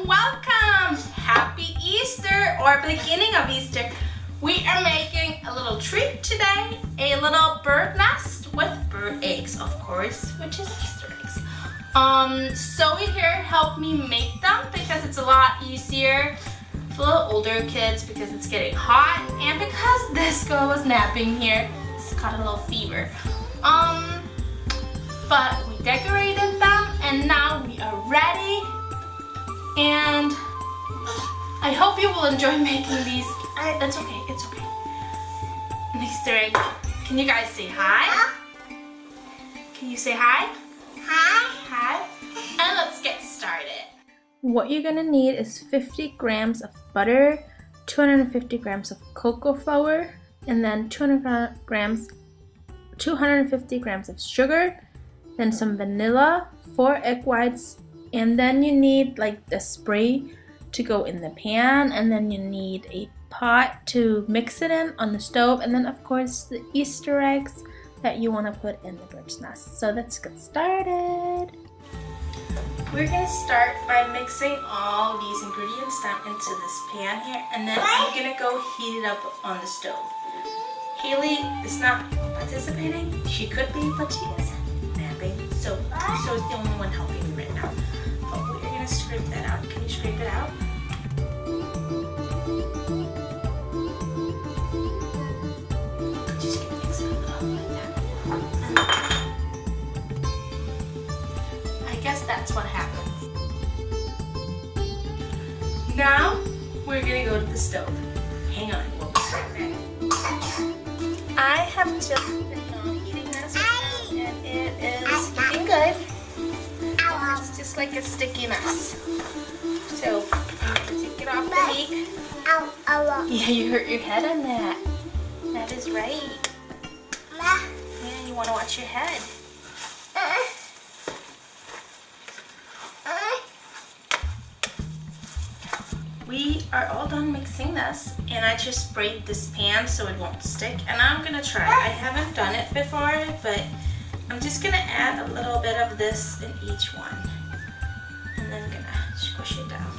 welcome! Happy Easter or beginning of Easter. We are making a little treat today, a little bird nest with bird eggs, of course, which is Easter eggs. Zoe here helped me make them because it's a lot easier for little older kids because it's getting hot and because this girl was napping here. She's got a little fever. But we decorated them and now we are ready. And I hope you will enjoy making these. It's okay, it's okay. Easter eggs. Can you guys say hi? Can you say hi? Hi. Hi. And let's get started. What you're gonna need is 50 grams of butter, 250 grams of cocoa flour, and then 250 grams of sugar, then some vanilla, 4 egg whites, and then you need like the spray to go in the pan, and then you need a pot to mix it in on the stove, and then of course the Easter eggs that you want to put in the bird's nest. So let's get started. We're gonna start by mixing all these ingredients down into this pan here, and then I'm gonna go heat it up on the stove. Haley is not participating. She could be, but she is napping. So is the only one helping me right now. But we're gonna scrape that out. Can you scrape it out? Just gonna mix it up like that. I guess that's what happens. Now we're gonna go to the stove. Hang on, we'll be right back. I have just been heating this right now, and it is looking good. It's just like a stickiness. So I'm gonna take it off the heat. Yeah, you hurt your head on that. That is right. Yeah, you want to watch your head. We are all done mixing this, and I just sprayed this pan so it won't stick, and I'm gonna try. I haven't done it before, but I'm just gonna add a little bit of this in each one, and then gonna squish it down.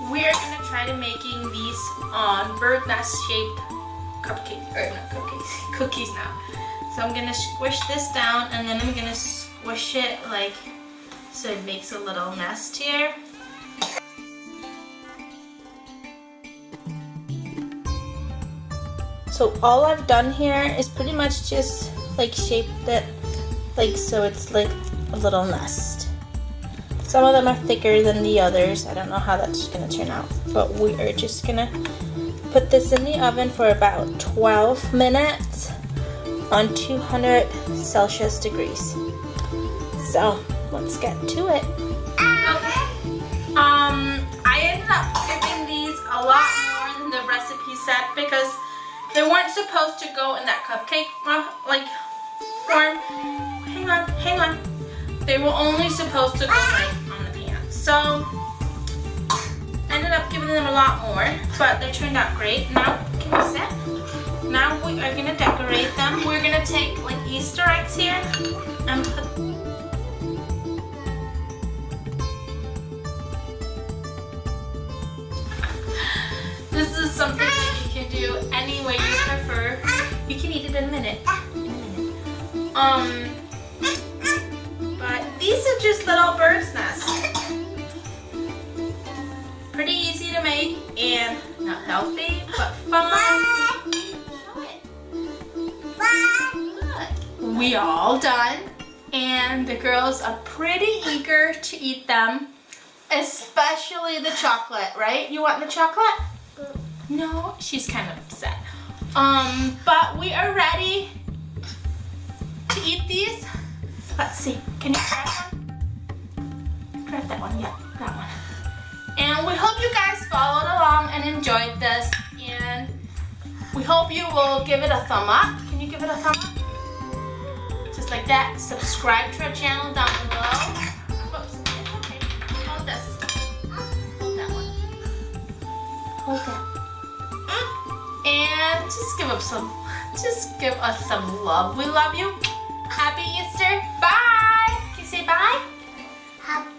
We're gonna try to making these bird nest shaped cookies now. So I'm gonna squish this down, and then I'm gonna squish it like so it makes a little nest here. So all I've done here is pretty much just like shaped it like so it's like a little nest. Some of them are thicker than the others. I don't know how that's gonna turn out, but we are just gonna put this in the oven for about 12 minutes on 200 Celsius degrees. So let's get to it. Okay. I ended up giving these a lot more than the recipe said because they weren't supposed to go in that cupcake like form. Hang on. They were only supposed to go like on the pan. So ended up giving them a lot more, but they turned out great. Now, can you sit? Now we are gonna decorate them. We're gonna take like Easter eggs here and put. This is something that you can do any way you prefer. You can eat it in a minute. But these are just little bird's nests. Pretty easy to make and not healthy, but fun. Show it. Look. We are all done, and the girls are pretty eager to eat them, especially the chocolate, right? You want the chocolate? No, she's kind of upset. But we are ready to eat these. Let's see. Can you grab one? Grab that one. Yeah, that one. And we hope you guys followed along and enjoyed this. And we hope you will give it a thumb up. Can you give it a thumb up? Just like that. Subscribe to our channel down below. Whoops, it's okay. Hold this. Hold that one. Okay. And just give us some love. We love you. Happy Easter. Bye. Can you say bye? Happy